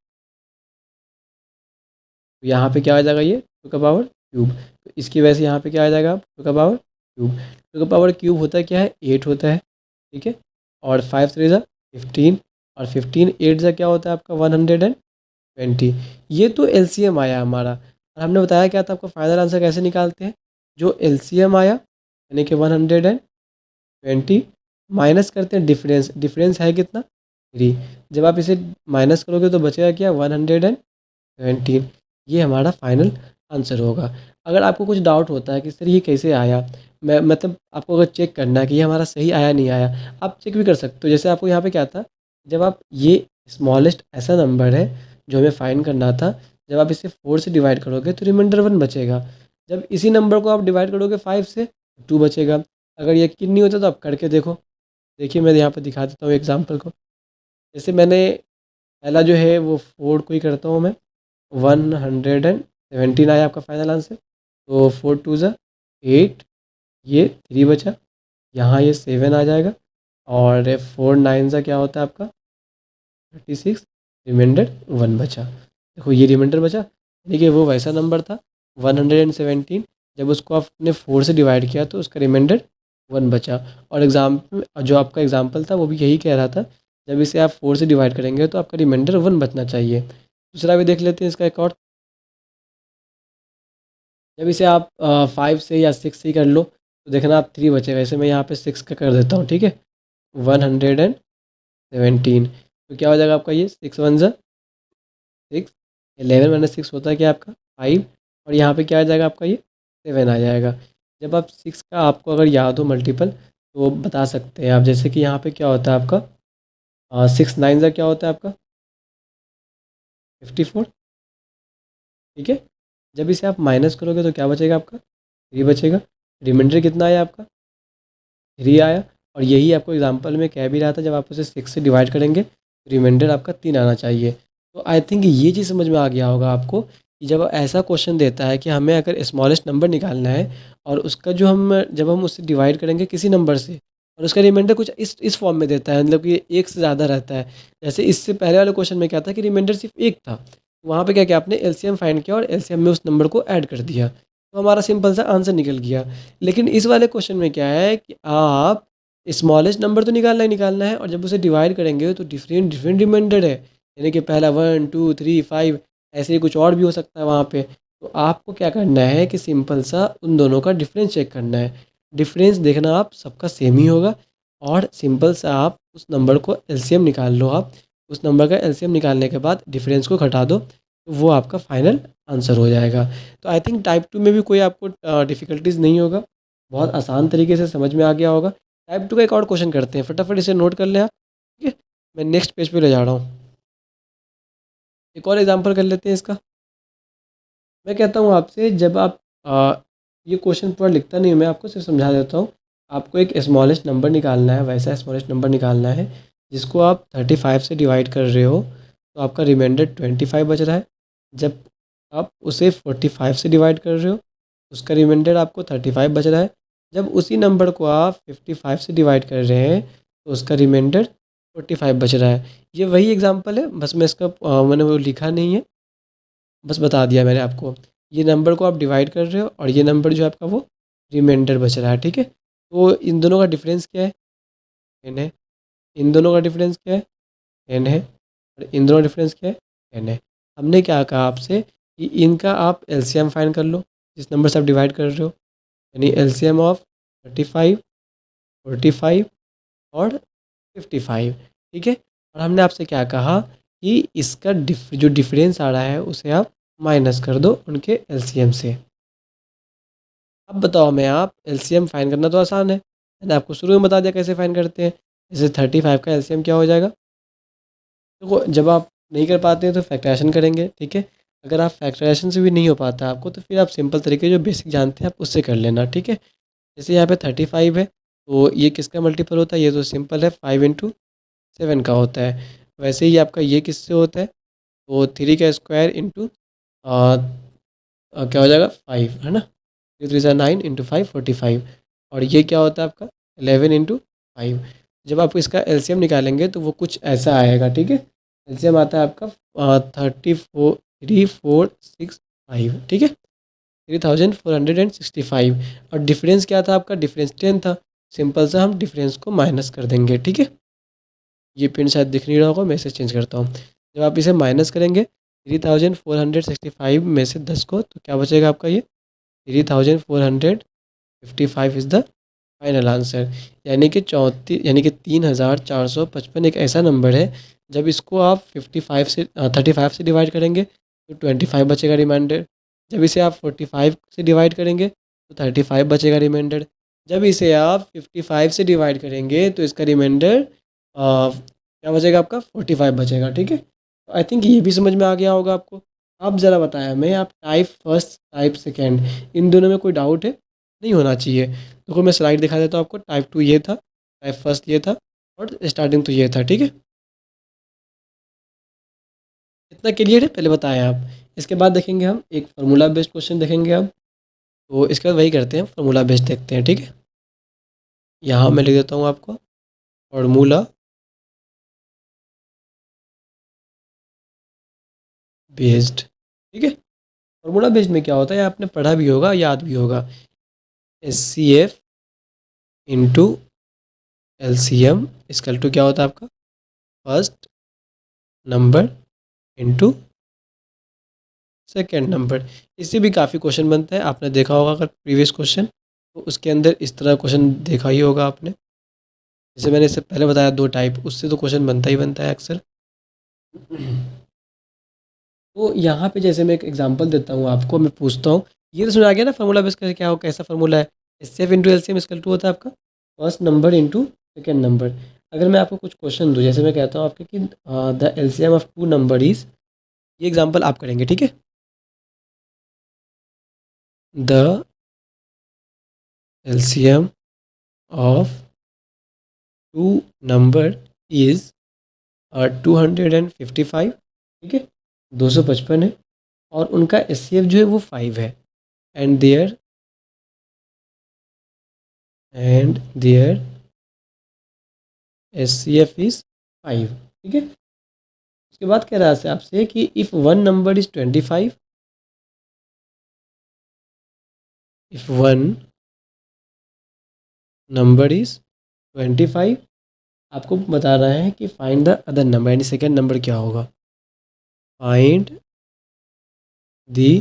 तो यहाँ पे क्या आ जाएगा, ये 2 का पावर क्यूब, तो इसकी वजह से यहाँ पे क्या आ जाएगा, 2 का पावर क्यूब। 2 का पावर क्यूब होता है क्या है, 8 होता है, ठीक है। और 5 3 ज़ा 15, और 15 8 ज़ा क्या होता है आपका 120। ये तो एलसीएम आया हमारा, और हमने बताया क्या था आपको, फाइनल आंसर कैसे निकालते हैं। जो एलसीएम आया यानी कि 120 माइनस करते हैं डिफरेंस, डिफरेंस है कितना 3। जब आप इसे माइनस करोगे तो बचेगा क्या, 117। ये हमारा फाइनल आंसर होगा। अगर आपको कुछ डाउट होता है कि सर ये कैसे आया, मैं मतलब आपको अगर चेक करना है कि ये हमारा सही आया नहीं आया, आप चेक भी कर सकते हो। जैसे आपको यहाँ पे क्या था, जब आप ये स्मॉलेस्ट ऐसा नंबर है जो हमें फाइंड करना था, जब आप इसे 4 से डिवाइड करोगे तो रिमाइंडर 1 बचेगा। जब इसी नंबर को आप डिवाइड करोगे 5 से, 2 बचेगा। अगर यकीन नहीं होता तो आप करके देखो। देखिए मैं यहाँ पर दिखा देता हूँ एग्जाम्पल को। जैसे मैंने पहला जो है वो 4 को ही करता हूँ मैं, 117 आया आपका फाइनल आंसर। तो 4 2 ज़ा 8, ये 3 बचा, यहाँ ये 7 आ जाएगा, और 4 9 ज़ा क्या होता है आपका 36, रिमाइंडर 1 बचा। देखो ये रिमाइंडर बचा, यानी कि वो वैसा नंबर था 117, जब उसको आपने 4 से डिवाइड किया तो उसका रिमाइंडर 1 बचा। और एग्ज़ाम जो आपका एग्जाम्पल था वो भी यही कह रहा था, जब इसे आप 4 से डिवाइड करेंगे तो आपका रिमाइंडर 1 बचना चाहिए। दूसरा भी देख लेते हैं इसका एक और। जब इसे आप 5 से या 6 से ही कर लो तो देखना आप 3 बचेगा। वैसे मैं यहाँ पे 6 का कर देता हूँ, ठीक है। 117, तो क्या हो जाएगा आपका, ये 6 1 ज़ा 6, 11 माइनस 6 होता है क्या आपका 5, और यहाँ पे क्या आ जाएगा आपका, ये 7 आ जाएगा। जब आप 6 का आपको अगर याद हो मल्टीपल तो बता सकते हैं आप, जैसे कि यहाँ पे क्या होता है आपका 6 9 ज़ा क्या होता है आपका 54, ठीक है। जब इसे आप माइनस करोगे तो क्या बचेगा आपका 3 बचेगा। रिमाइंडर कितना आया आपका 3 आया, और यही आपको एग्जांपल में कह भी रहा था, जब आप उसे 6 से डिवाइड करेंगे तो रिमाइंडर आपका 3 आना चाहिए। तो आई थिंक ये चीज़ समझ में आ गया होगा आपको कि जब ऐसा क्वेश्चन देता है कि हमें अगर स्मॉलेस्ट नंबर निकालना है और उसका जो हम जब हम उससे डिवाइड करेंगे किसी नंबर से और उसका रिमाइंडर कुछ इस फॉर्म में देता है, मतलब कि एक से ज़्यादा रहता है। जैसे इससे पहले वाले क्वेश्चन में क्या था कि रिमाइंडर सिर्फ एक था, वहाँ पे क्या किया आपने, एलसीएम फाइंड किया और एलसीएम में उस नंबर को ऐड कर दिया, तो हमारा सिंपल सा आंसर निकल गया। लेकिन इस वाले क्वेश्चन में क्या है कि आप स्मॉलेस्ट नंबर तो निकालना ही निकालना है और जब उसे डिवाइड करेंगे तो डिफरेंट डिफरेंट रिमाइंडर है, यानी कि पहला 1 2 3 5, ऐसे ही कुछ और भी हो सकता है वहाँ पे। तो आपको क्या करना है कि सिंपल सा उन दोनों का डिफरेंस चेक करना है। डिफरेंस देखना आप सबका सेम ही होगा और सिंपल सा आप उस नंबर को एलसीएम निकाल लो। आप उस नंबर का एलसीएम निकालने के बाद डिफरेंस को घटा दो, तो वो आपका फाइनल आंसर हो जाएगा। तो आई थिंक टाइप 2 में भी कोई आपको डिफ़िकल्टीज़ नहीं होगा, बहुत आसान तरीके से समझ में आ गया होगा। टाइप 2 का एक और क्वेश्चन करते हैं, फटाफट इसे नोट कर लें आप, ठीक है? मैं नेक्स्ट पेज पे ले जा रहा हूँ। एक और एग्जांपल कर लेते हैं इसका। मैं कहता हूँ आपसे, जब आप ये क्वेश्चन पूरा लिखता नहीं हूँ मैं, आपको सिर्फ समझा देता हूँ। आपको एक स्मॉलेस्ट नंबर निकालना है, वैसा स्मॉलेस्ट नंबर निकालना है जिसको आप 35 से डिवाइड कर रहे हो, तो आपका रिमाइंडर 25 बच रहा है। जब आप उसे 45 से डिवाइड कर रहे हो, उसका रिमाइंडर आपको 35 बच रहा है। जब उसी नंबर को आप 55 से डिवाइड कर रहे हैं, तो उसका रिमाइंडर 45 बच रहा है। ये वही एग्जांपल है, बस मैं इसका मैंने वो लिखा नहीं है, बस बता दिया मैंने आपको। ये नंबर को आप डिवाइड कर रहे हो और ये नंबर जो है आपका वो रिमाइंडर बच रहा है, ठीक है? तो इन दोनों का डिफरेंस क्या है? एन है। इन दोनों का डिफरेंस क्या है? एन है। और इन दोनों का डिफरेंस क्या है? एन है। हमने क्या कहा आपसे कि इनका आप एलसीएम फाइंड कर लो, जिस नंबर से आप डिवाइड कर रहे हो, यानी एलसीएम ऑफ 35, 45 और 55, ठीक है? और हमने आपसे क्या कहा कि इसका जो डिफरेंस आ रहा है उसे आप माइनस कर दो उनके एलसीएम से। अब बताओ हमें आप, एलसीएम फाइंड करना तो आसान है, मैंने आपको शुरू में बता दिया कैसे फाइंड करते हैं। जैसे 35 का एलसीएम क्या हो जाएगा? देखो, जब आप नहीं कर पाते हैं तो फैक्टराइजेशन करेंगे, ठीक है? अगर आप फैक्टराइजेशन से भी नहीं हो पाता आपको, तो फिर आप सिंपल तरीके जो बेसिक जानते हैं आप उससे कर लेना, ठीक है? जैसे यहाँ पे 35 है, तो ये किसका मल्टीपल होता है? ये तो सिंपल है, 5 इंटू 7 का होता है। वैसे ही आपका ये किससे होता है? तो 3 का स्क्वायर इंटू क्या हो जाएगा, 5, है ना? 3 3 ज़ा 9 इंटू 5 45। और ये क्या होता है आपका, 11 इंटू 5। जब आप इसका एलसीएम निकालेंगे तो वो कुछ ऐसा आएगा, ठीक है? एलसीएम आता है आपका 3465, ठीक है? 3465। और डिफरेंस क्या था आपका? डिफरेंस 10 था। सिंपल सा हम डिफरेंस को माइनस कर देंगे, ठीक है? ये पिन शायद दिख नहीं रहा होगा, मैं इसे चेंज करता हूँ। जब आप इसे माइनस करेंगे 3465 में से 10 को, तो क्या बचेगा आपका? ये 3455 इज़ द फाइनल आंसर। यानी कि 3455 एक ऐसा नंबर है, जब इसको आप 35 से डिवाइड करेंगे तो 25 बचेगा रिमाइंडर। जब इसे आप 45 से डिवाइड करेंगे तो 35 बचेगा रिमाइंडर। जब इसे आप 55 से डिवाइड करेंगे तो इसका रिमाइंडर क्या बचेगा आपका? 45 बचेगा, ठीक है? तो आई थिंक ये भी समझ में आ गया होगा आपको। आप ज़रा बताएं हमें, आप टाइप फर्स्ट, टाइप सेकेंड, इन दोनों में कोई डाउट है? नहीं होना चाहिए। देखो, मैं स्लाइड दिखा देता हूँ आपको। टाइप 2 ये था, टाइप फर्स्ट ये था और स्टार्टिंग तो ये था, ठीक है? इतना क्लियर है? पहले बताएं आप। इसके बाद देखेंगे हम एक फार्मूला बेस्ड क्वेश्चन देखेंगे अब। तो इसके बाद वही करते हैं, फार्मूला बेस्ड देखते हैं, ठीक है? यहाँ मैं लिख देता हूँ आपको फार्मूला बेस्ड, ठीक है? फार्मूला बेस्ड में क्या होता है, आपने पढ़ा भी होगा, याद भी होगा। HCF into LCM equal to क्या होता है आपका? First number into second number. इससे भी काफ़ी क्वेश्चन बनता है, आपने देखा होगा अगर प्रीवियस क्वेश्चन, तो उसके अंदर इस तरह क्वेश्चन देखा ही होगा आपने। जैसे मैंने इससे पहले बताया 2 टाइप, उससे तो क्वेश्चन बनता ही बनता है अक्सर। तो यहाँ पे जैसे मैं एक एग्जांपल देता हूँ आपको, मैं पूछता हूँ, ये तो समझ आ गया ना फार्मूला बेस का क्या हो, कैसा फार्मूला है? HCF into LCM equal to होता है आपका first number into second number. अगर मैं आपको कुछ क्वेश्चन दूँ, जैसे मैं कहता हूँ आपके कि the LCM of 2 number is, ये एग्जांपल आप करेंगे, ठीक है? The LCM of two number is 255, ठीक है, 255 है, और उनका एचसीएफ जो है वो 5 है, एंड देयर एचसीएफ इज़ 5, ठीक है। उसके बाद कह रहा है आपसे कि if one number is 25, if one number is 25, आपको बता रहा है कि फाइंड द अदर नंबर, यानी सेकेंड नंबर क्या होगा। फाइंड दी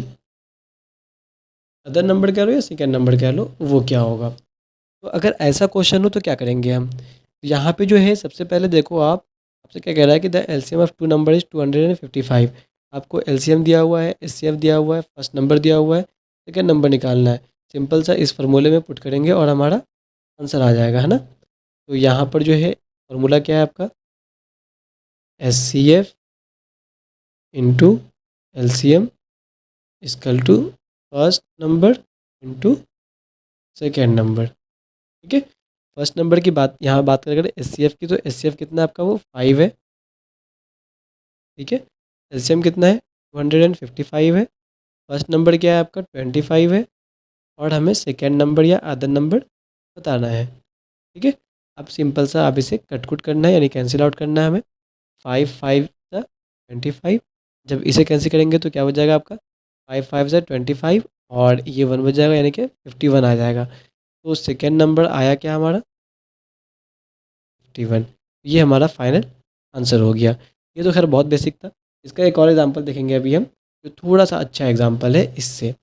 अदर नंबर कह लो या सेकेंड नंबर कह लो, वो क्या होगा। तो अगर ऐसा क्वेश्चन हो तो क्या करेंगे हम, यहाँ पे जो है सबसे पहले देखो आप, आपसे क्या कह रहा है कि the LCM of two number is 255। आपको एलसीएम दिया हुआ है, एचसीएफ दिया हुआ है, फर्स्ट नंबर दिया हुआ है, सेकेंड नंबर निकालना है। सिंपल सा इस फार्मूले में पुट करेंगे और हमारा आंसर आ जाएगा, है ना। तो यहाँ पर जो है फार्मूला क्या है आपका, H C F into L C M equal to first number into second number, ठीक है। फर्स्ट नंबर की बात यहाँ बात करें एच सी एफ की, तो एच सी एफ कितना है आपका, वो 5 है, ठीक है। एलसीएम कितना है, 255 है। फर्स्ट नंबर क्या है आपका, 25 है, और हमें सेकेंड नंबर या अदर नंबर बताना है, ठीक है। अब सिंपल सा आप इसे कट कुट करना है, यानी कैंसिल आउट करना है हमें। 5 5 सा 25, जब इसे कैंसिल करेंगे तो क्या हो जाएगा आपका, 5 5 सा 25, और ये 1 बच जाएगा, यानी कि 51 आ जाएगा। तो सेकेंड नंबर आया क्या हमारा, 51। ये हमारा फाइनल आंसर हो गया। ये तो खैर बहुत बेसिक था। इसका एक और एग्जांपल देखेंगे अभी हम, जो थोड़ा सा अच्छा एग्जांपल है इससे।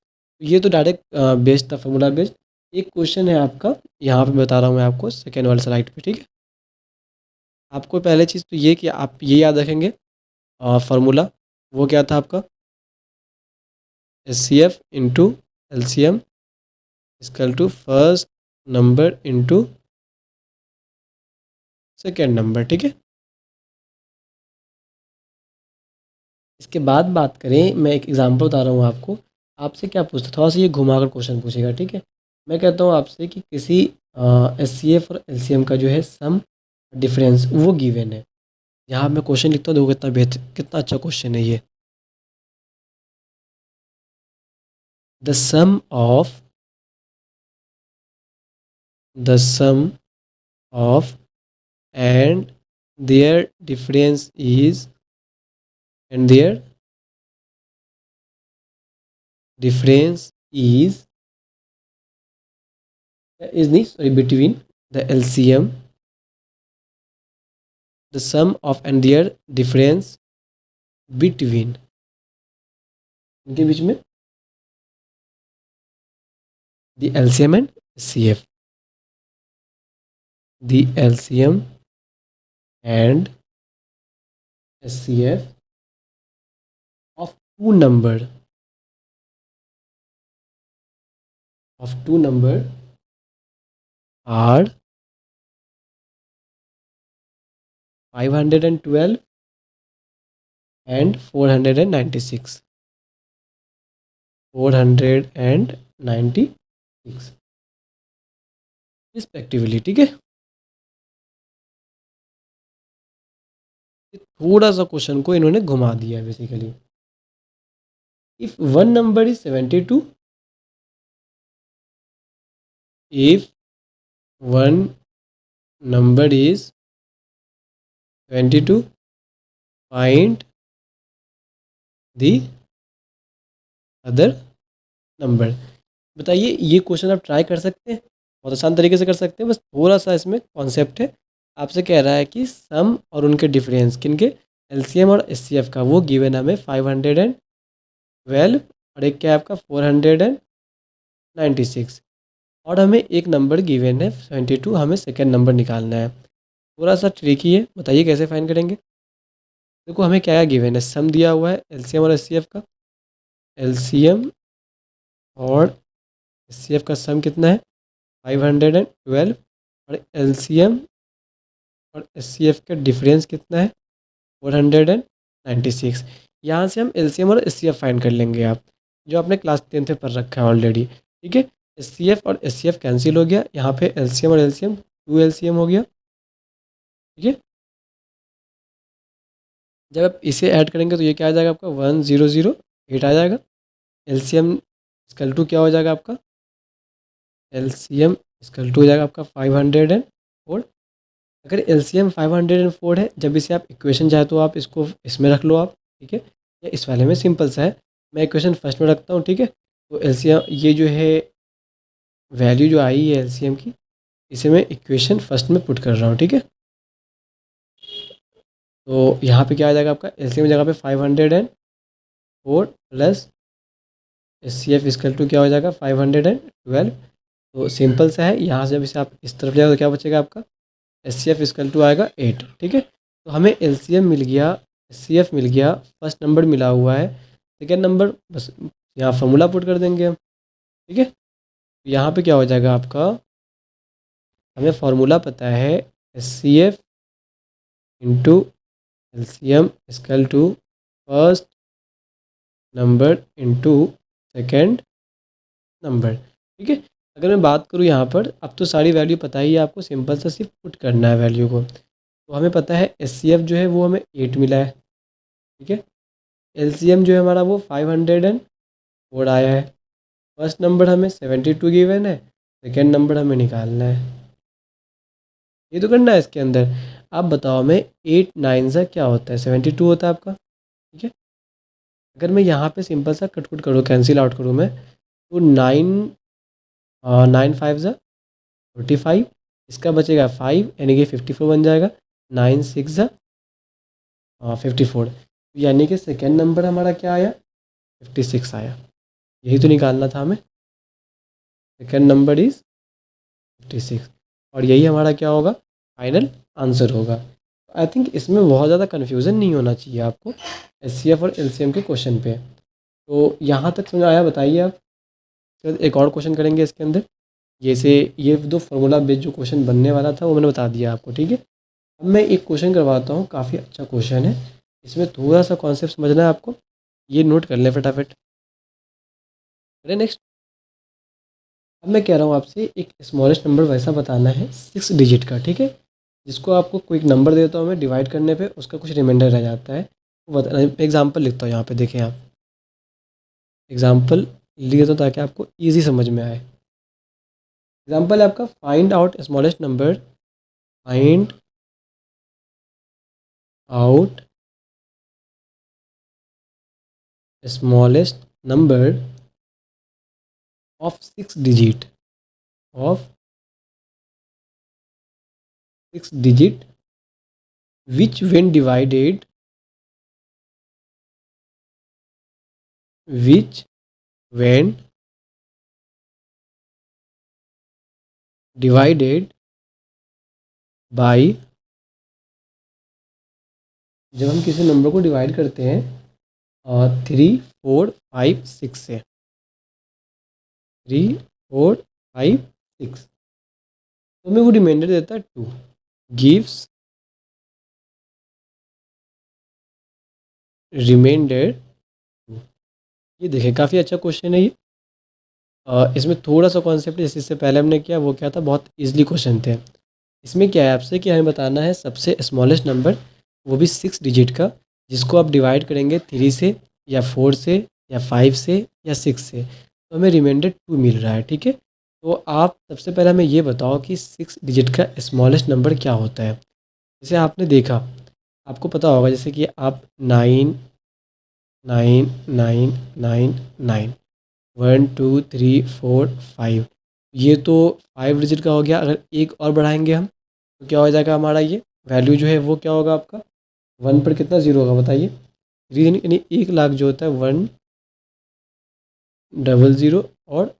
ये तो डायरेक्ट बेस्ड था, फॉर्मूला बेस्ड। एक क्वेश्चन है आपका, यहाँ पे बता रहा हूँ मैं आपको सेकेंड वाले स्लाइड पे, ठीक है। आपको पहले चीज़ तो ये कि आप ये याद रखेंगे फार्मूला, वो क्या था आपका, H C F into L C M equal to first number into second number, ठीक है। इसके बाद बात करें, मैं एक एग्जांपल बता रहा हूँ आपको। आपसे क्या पूछता, थोड़ा सा ये घुमाकर क्वेश्चन पूछेगा, ठीक है। मैं कहता हूँ आपसे कि किसी एच सी एफ और एल सी एम का जो है सम डिफरेंस वो गिवन है। यहाँ मैं क्वेश्चन लिखता हूँ, देखो कितना बेहतर, कितना अच्छा क्वेश्चन है ये। The sum of the sum of and their difference is and their difference is the, sorry, between the LCM, the sum of and their difference between, इनके बीच में the LCM and CF, the LCM and SCF of two number are 512 and 496, 496 respectively, ठीक है। थोड़ा सा क्वेश्चन को इन्होंने घुमा दिया है basically. If one number is 72, if one number is 22, find the other number। बताइए, ये क्वेश्चन आप ट्राई कर सकते हैं, बहुत आसान तरीके से कर सकते हैं, बस थोड़ा सा इसमें कॉन्सेप्ट है। आपसे कह रहा है कि सम और उनके डिफरेंस किनके, एलसीएम और एचसीएफ का, वो गिवन हमें 512 और एक क्या है आपका 496, और हमें एक नंबर गिवन है 72, हमें सेकेंड नंबर निकालना है। थोड़ा सा ट्रिकी है, बताइए कैसे फाइंड करेंगे। देखो हमें क्या गिवन है, सम दिया हुआ है एलसीएम और एचसीएफ का, एलसीएम और एचसीएफ का सम कितना है 512, और एलसीएम और एचसीएफ का डिफरेंस कितना है 496। यहाँ से हम एलसीएम और एचसीएफ फाइंड कर लेंगे, आप जो आपने क्लास 10th में पढ़ रखा है ऑलरेडी, ठीक है। एचसीएफ और एचसीएफ कैंसिल हो गया, यहाँ पे एलसीएम और एलसीएम 2 एलसीएम हो गया, ठीक है। जब आप इसे ऐड करेंगे तो ये क्या आ जाएगा आपका 1008 आ जाएगा। एलसीएम इसकल टू क्या हो जाएगा आपका, एलसीएम इसकल टू हो जाएगा आपका 504। अगर एलसीएम 504 है, जब इसे आप इक्वेशन चाहे तो आप इसको इसमें रख लो आप, ठीक है, या इस वाले में सिंपल सा है। मैं इक्वेशन फर्स्ट में रखता हूँ, ठीक है। तो एलसीएम ये जो है वैल्यू जो आई है एलसीएम की, इसे मैं इक्वेशन फर्स्ट में पुट कर रहा हूँ, ठीक है। तो यहाँ पे क्या आ जाएगा आपका, एलसीएम जगह पे 504 plus S C F equal to क्या हो जाएगा 512। तो सिंपल सा है, यहाँ से जब इसे आप इस तरफ जाएगा तो क्या बचेगा आपका, S C F equal to आएगा 8, ठीक है। तो हमें एल सी एम मिल गया, एस सी एफ मिल गया, फर्स्ट नंबर मिला हुआ है, सेकेंड नंबर बस यहाँ फॉर्मूला पुट कर देंगे हम, ठीक है। यहाँ पे क्या हो जाएगा आपका, हमें फार्मूला पता है S C F into L C M equal to first number into second number, ठीक है। अगर मैं बात करूँ यहाँ पर, अब तो सारी वैल्यू पता ही है आपको, सिंपल सा सिर्फ पुट करना है वैल्यू को। तो हमें पता है एस सी एफ जो है वो हमें 8 मिला है, ठीक है। एल सी एम जो है हमारा वो 504 आया है। फर्स्ट नंबर हमें 72 गिवन है, सेकेंड नंबर हमें निकालना है, ये तो करना है इसके अंदर। आप बताओ हमें 8 9 सा क्या होता है, 72 होता है आपका, ठीक है। अगर मैं यहाँ पे सिंपल सा कट करूँ, कैंसिल आउट करूँ मैं, तो 9 5 ज़ा 45, इसका बचेगा 5 यानी कि 54 बन जाएगा। 9 6 ज़ा 54, यानी कि सेकेंड नंबर हमारा क्या आया, 56 आया। यही तो निकालना था हमें, सेकेंड नंबर इज़ 56, और यही हमारा क्या होगा, फाइनल आंसर होगा। आई थिंक इसमें बहुत ज़्यादा कन्फ्यूज़न नहीं होना चाहिए आपको एस सी एफ और एल सी एम के क्वेश्चन पे। तो यहाँ तक समझ आया, बताइए आप। फिर एक और क्वेश्चन करेंगे इसके अंदर, जैसे ये दो फार्मूला बेस्ड जो क्वेश्चन बनने वाला था वो मैंने बता दिया आपको, ठीक है। अब मैं एक क्वेश्चन करवाता हूँ, काफ़ी अच्छा क्वेश्चन है, इसमें थोड़ा सा कॉन्सेप्ट समझना है आपको, ये नोट कर लें फटाफट। अरे नेक्स्ट, अब मैं कह रहा हूँ आपसे एक स्मॉलेस्ट नंबर वैसा बताना है 6 डिजिट का, ठीक है, जिसको आपको कोई नंबर देता हूँ मैं, डिवाइड करने पे उसका कुछ रिमाइंडर रह जाता है, वो बताना। एग्जाम्पल लिखता हूँ यहाँ पे, देखें आप, एग्जाम्पल लिख देता हूँ ताकि आपको ईजी समझ में आए। एग्जाम्पल है आपका, find out smallest number, find out smallest number of 6 digit, of 6 digit which when divided, which when divided by, जब हम किसी नंबर को डिवाइड करते हैं 3 4 5 6 से, 3 4 5 6, तो हमें वो रिमाइंडर देता है 2, गिव्स रिमाइंडर 2। ये देखें काफ़ी अच्छा क्वेश्चन है ये। इसमें थोड़ा सा कॉन्सेप्ट जैसे इससे पहले हमने किया वो क्या था, बहुत ईजिली क्वेश्चन थे। इसमें क्या है आपसे कि हमें बताना है सबसे स्मॉलेस्ट नंबर, वो भी 6 डिजिट का, जिसको आप डिवाइड करेंगे 3 से या 4 से या 5 से या 6 से, तो हमें रिमाइंडर 2 मिल रहा है, ठीक है। तो आप सबसे पहले हमें ये बताओ कि 6 डिजिट का स्मॉलेस्ट नंबर क्या होता है। जैसे आपने देखा, आपको पता होगा जैसे कि आप 9 9 9 9 9 1 2 3 4 5, ये तो 5 डिजिट का हो गया। अगर एक और बढ़ाएंगे हम तो क्या हो जाएगा हमारा, ये वैल्यू जो है वो क्या होगा आपका, 1 पर कितना ज़ीरो होगा बताइए, 3, यानी 1 लाख जो होता है 100 और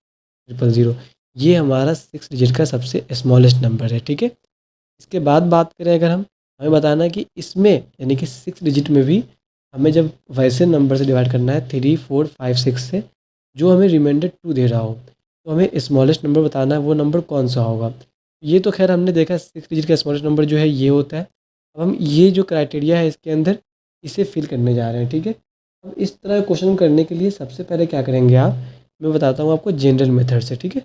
000, ये हमारा 6 डिजिट का सबसे स्मॉलेस्ट नंबर है, ठीक है। इसके बाद बात करें अगर हम, हमें बताना है कि इसमें यानी कि 6 डिजिट में भी हमें जब वैसे नंबर से डिवाइड करना है 3 4 5 6 से, जो हमें रिमाइंडर 2 दे रहा हो, तो हमें स्मॉलेस्ट नंबर बताना है वो नंबर कौन सा होगा। ये तो खैर हमने देखा 6 डिजिट का स्मॉलेस्ट नंबर जो है ये होता है। अब हम ये जो क्राइटेरिया है इसके अंदर, इसे फिल करने जा रहे हैं, ठीक है। अब इस तरह क्वेश्चन करने के लिए सबसे पहले क्या करेंगे आप, मैं बताता हूँ आपको जनरल मेथड से, ठीक है।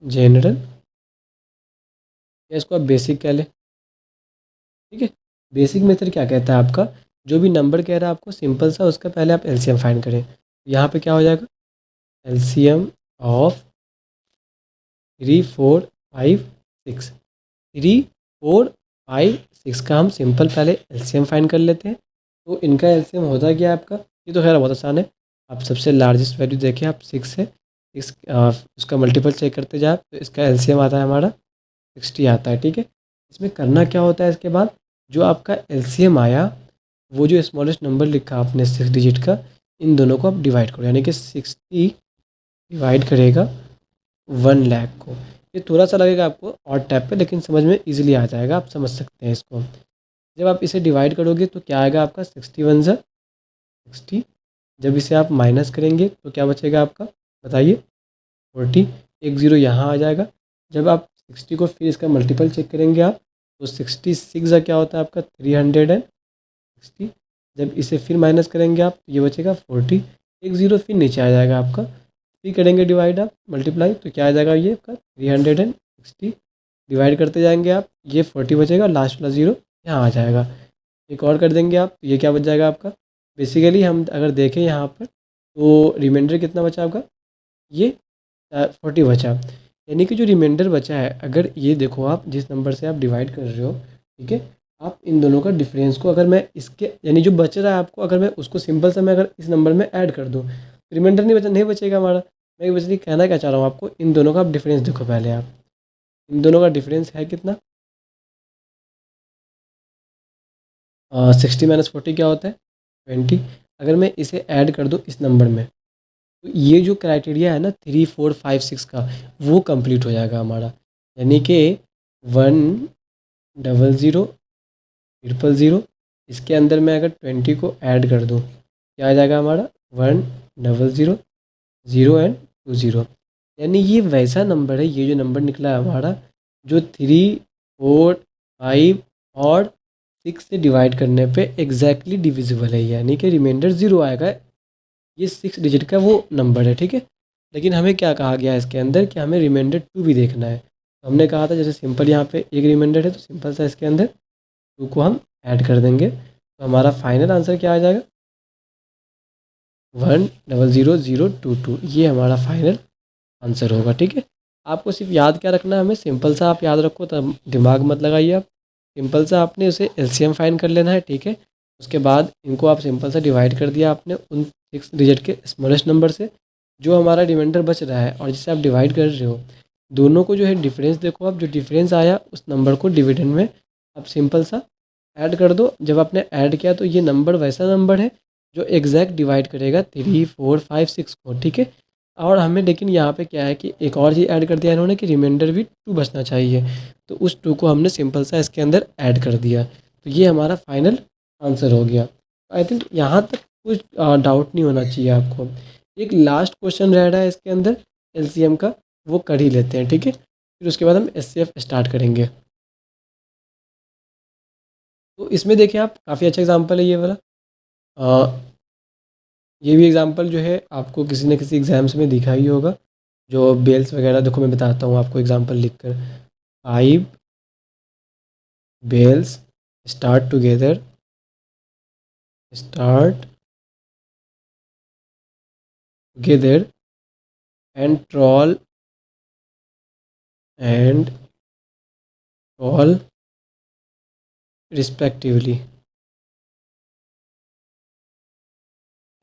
जनरल, या इसको आप बेसिक कह लें, ठीक है। बेसिक मेथड क्या कहता है आपका, जो भी नंबर कह रहा है आपको सिंपल सा उसका पहले आप एलसीएम फाइंड करें। यहाँ पे क्या हो जाएगा, एलसीएम ऑफ 3 4 5 6, 3 4 5 6 का हम सिंपल पहले एलसीएम फाइंड कर लेते हैं। तो इनका एलसीएम होता क्या है आपका, ये तो खैर बहुत आसान है। आप सबसे लार्जेस्ट वैल्यू देखें, आप 6 है, 6 उसका मल्टीपल चेक करते जाए तो इसका एलसीएम आता है हमारा 60 आता है। ठीक है। इसमें करना क्या होता है, इसके बाद जो आपका एलसीएम आया, वो जो स्मॉलेस्ट नंबर लिखा आपने 6 डिजिट का, इन दोनों को आप डिवाइड करो, यानी कि 60 डिवाइड करेगा 1 लाख को। ये थोड़ा सा लगेगा आपको और टाइप पे, लेकिन समझ में ईजिली आ जाएगा, आप समझ सकते हैं इसको। जब आप इसे डिवाइड करोगे तो क्या आएगा आपका, 61 ज़ा 60। जब इसे आप माइनस करेंगे तो क्या बचेगा आपका, बताइए, 40। एक ज़ीरो यहाँ आ जाएगा। जब आप 60 को फिर इसका मल्टीपल चेक करेंगे आप, तो 66 ज़ा क्या होता है आपका, 360। जब इसे फिर माइनस करेंगे आप तो ये बचेगा 40। एक ज़ीरो फिर नीचे आ जाएगा आपका, फिर करेंगे डिवाइड आप मल्टीप्लाई तो क्या आ जाएगा, ये आपका 360। डिवाइड करते जाएंगे आप, ये 40 बचेगा, लास्ट वाला ज़ीरो यहाँ आ जाएगा। एक और कर देंगे आप तो ये क्या बच जाएगा आपका, बेसिकली हम अगर देखें यहाँ पर तो रिमाइंडर कितना बचा आपका, ये 40 बचा। यानी कि जो रिमाइंडर बचा है, अगर ये देखो आप जिस नंबर से आप डिवाइड कर रहे हो, ठीक है, आप इन दोनों का डिफरेंस को अगर मैं इसके यानी जो बच रहा है आपको, अगर मैं उसको सिंपल सा मैं अगर इस नंबर में ऐड कर दूँ, रिमाइंडर नहीं बचेगा हमारा। मैं बेसिकली कहना क्या चाह रहा हूँ आपको, इन दोनों का आप डिफरेंस देखो पहले आप, इन दोनों का डिफरेंस है कितना, 60 - 40 क्या होता है, 20। अगर मैं इसे ऐड कर दूँ इस नंबर में, तो ये जो क्राइटेरिया है ना 3 4 5 6 का, वो कंप्लीट हो जाएगा हमारा। यानी कि 100 0 इसके अंदर मैं अगर 20 को ऐड कर दूँ, क्या आ जाएगा हमारा, 100 0 एंड 20। यानी ये वैसा नंबर है, ये जो नंबर निकला है हमारा, जो 3 4 5 और 6 से डिवाइड करने पे एग्जैक्टली डिविजिबल है, यानी कि रिमाइंडर ज़ीरो आएगा। ये 6 डिजिट का वो नंबर है। ठीक है। लेकिन हमें क्या कहा गया है इसके अंदर, कि हमें रिमाइंडर 2 भी देखना है। तो हमने कहा था जैसे सिंपल यहाँ पे एक रिमाइंडर है, तो सिंपल सा इसके अंदर 2 को हम ऐड कर देंगे, तो हमारा फाइनल आंसर क्या आ जाएगा, 100 022। ये हमारा फाइनल आंसर होगा। ठीक है। आपको सिर्फ याद क्या रखना है, हमें सिंपल सा आप याद रखो, तब दिमाग मत लगाइए आप। सिंपल सा आपने उसे एलसीएम फाइंड कर लेना है। ठीक है। उसके बाद इनको आप सिंपल सा डिवाइड कर दिया आपने उन 6 डिजिट के स्मॉलेस्ट नंबर से, जो हमारा रिमाइंडर बच रहा है और जिसे आप डिवाइड कर रहे हो, दोनों को जो है डिफरेंस देखो आप, जो डिफरेंस आया उस नंबर को डिविडेंड में आप सिंपल सा ऐड कर दो। जब आपने ऐड किया तो ये नंबर वैसा नंबर है जो एग्जैक्ट डिवाइड करेगा 3 4 5 6 को। ठीक है। और हमें लेकिन यहाँ पे क्या है कि एक और चीज़ ऐड कर दिया इन्होंने, कि रिमाइंडर भी 2 बचना चाहिए, तो उस 2 को हमने सिंपल सा इसके अंदर ऐड कर दिया। तो ये हमारा फाइनल आंसर हो गया। आई थिंक यहाँ तक कुछ डाउट नहीं होना चाहिए आपको। एक लास्ट क्वेश्चन रह रहा है इसके अंदर एलसीएम का, वो कर ही लेते हैं। ठीक है। फिर उसके बाद हम एचसीएफ स्टार्ट करेंगे। तो इसमें देखिए आप, काफ़ी अच्छा एग्जांपल है ये वाला। अ, ये भी एग्जांपल जो है आपको किसी न किसी एग्जाम्स में दिखा ही होगा, जो बेल्स वगैरह, देखो मैं बताता हूँ आपको एग्जांपल लिखकर। 5 bells start together, start together and and toll respectively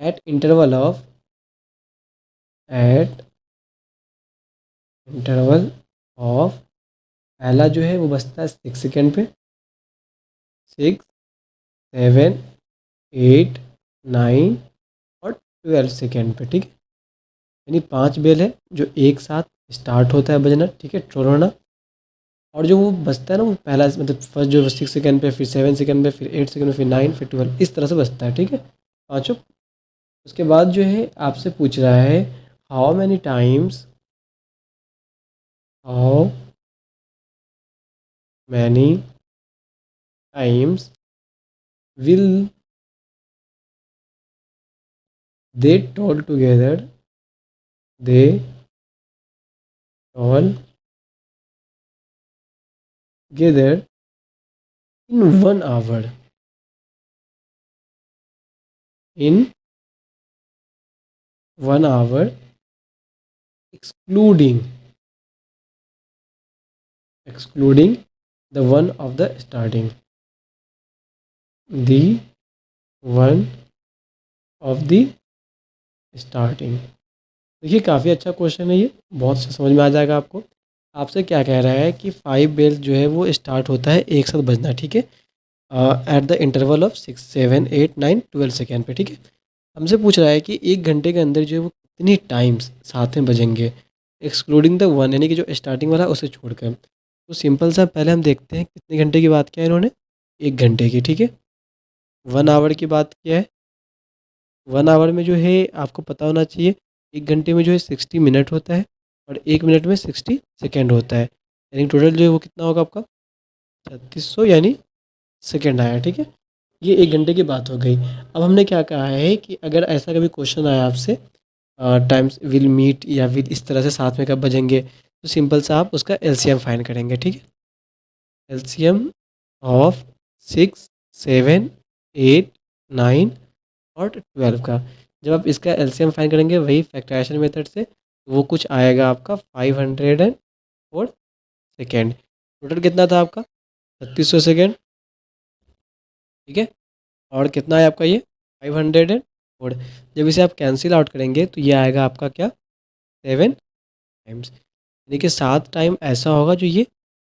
at interval of at interval of पहला जो है वो बचता है 6 सेकेंड पे, 6 7 8 9 और 12 सेकेंड पे। ठीक है। यानी 5 बेल है जो एक साथ स्टार्ट होता है बजना, ठीक है, ट्रोल होना। और जो वो बचता है ना, वो पहला मतलब फर्स्ट जो 6 सेकेंड पे, फिर 7 सेकेंड पे, फिर 8 सेकेंड पे, फिर 9, फिर 12, इस तरह से बचता है। ठीक है, पाँचों। उसके बाद जो है आपसे पूछ रहा है, how many times, how many times will they toll together, they toll together in 1 hour, in 1 hour excluding, excluding the one of the starting, the one of the starting. देखिए काफ़ी अच्छा क्वेश्चन है ये, बहुत से समझ में आ जाएगा आपको। आपसे क्या कह रहा है कि 5 बेल जो है वो स्टार्ट होता है एक साथ बजना, ठीक है, at the interval of 6 7 8 9 12 second पे, ठीक है। हमसे पूछ रहा है कि 1 घंटे के अंदर जो है वो कितनी टाइम्स साथ में बजेंगे, एक्सक्लूडिंग द वन, यानी कि जो स्टार्टिंग वाला उसे छोड़कर। तो सिंपल सा पहले हम देखते हैं कितने घंटे की बात किया है इन्होंने, 1 घंटे की, ठीक है। 1 आवर की बात किया है। 1 आवर में जो है आपको पता होना चाहिए, 1 घंटे में जो है 60 मिनट होता है और 1 मिनट में 60 सेकेंड होता है, यानी टोटल जो है वो कितना होगा आपका 3600 यानी सेकेंड आया, ठीक है। ये 1 घंटे की बात हो गई। अब हमने क्या कहा है कि अगर ऐसा कभी क्वेश्चन आया आपसे, टाइम्स विल मीट या विल इस तरह से साथ में कब बजेंगे, तो सिंपल सा आप उसका एलसीएम फाइंड करेंगे, ठीक है। एलसीएम ऑफ 6 7 8 9 और 12 का, जब आप इसका एलसीएम फाइंड करेंगे वही फैक्टराइजेशन मेथड से, वो कुछ आएगा आपका 504 सेकेंड। टोटल कितना था आपका 3600 सेकेंड, ठीक है। और कितना है आपका ये 504। जब इसे आप कैंसिल आउट करेंगे तो ये आएगा आपका क्या 7 टाइम्स, यानी कि 7 टाइम ऐसा होगा जो ये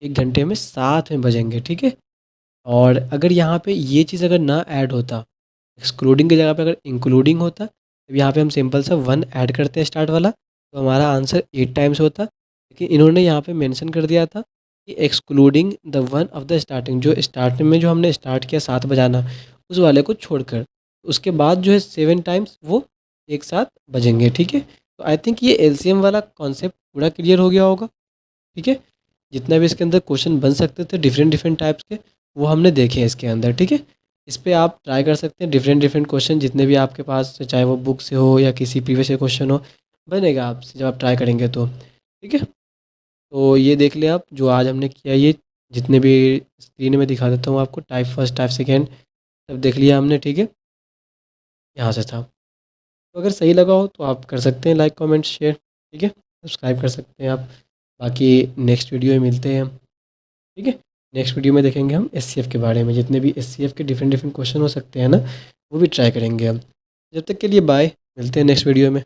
1 घंटे में साथ में बजेंगे, ठीक है। और अगर यहाँ पे ये चीज़ अगर ना ऐड होता, एक्सक्लूडिंग की जगह पे अगर इंक्लूडिंग होता, तो यहाँ पे हम सिंपल सा 1 ऐड करते हैं स्टार्ट वाला, तो हमारा आंसर 8 टाइम्स होता। लेकिन इन्होंने यहाँ पे मेंशन कर दिया था कि excluding the one of the starting, जो स्टार्टिंग में जो हमने स्टार्ट किया 7 बजाना, उस वाले को छोड़कर उसके बाद जो है 7 टाइम्स वो एक साथ बजेंगे, ठीक है। तो आई थिंक ये एलसीएम वाला कॉन्सेप्ट पूरा क्लियर हो गया होगा, ठीक है। जितना भी इसके अंदर क्वेश्चन बन सकते थे डिफरेंट डिफरेंट टाइप्स के, वो हमने देखे हैं इसके अंदर, ठीक है। इस पे आप ट्राई कर सकते हैं, डिफरेंट डिफरेंट क्वेश्चन जितने भी आपके पास, चाहे वो बुक से हो या किसी प्रीवियस क्वेश्चन हो, बनेगा आपसे जब आप ट्राई करेंगे तो, ठीक है। तो ये देख लिया आप जो आज हमने किया, ये जितने भी स्क्रीन में दिखा देता हूँ आपको, टाइप फर्स्ट टाइप सेकेंड सब देख लिया हमने, ठीक है। यहाँ से था, तो अगर सही लगा हो तो आप कर सकते हैं लाइक कमेंट शेयर, ठीक है, सब्सक्राइब कर सकते हैं आप। बाकी नेक्स्ट वीडियो में मिलते हैं हम, ठीक है। नेक्स्ट वीडियो में देखेंगे हम एससीएफ के बारे में, जितने भी एससीएफ के डिफरेंट डिफरेंट क्वेश्चन हो सकते हैं ना, वो भी ट्राई करेंगे हम। जब तक के लिए बाय, मिलते हैं नेक्स्ट वीडियो में।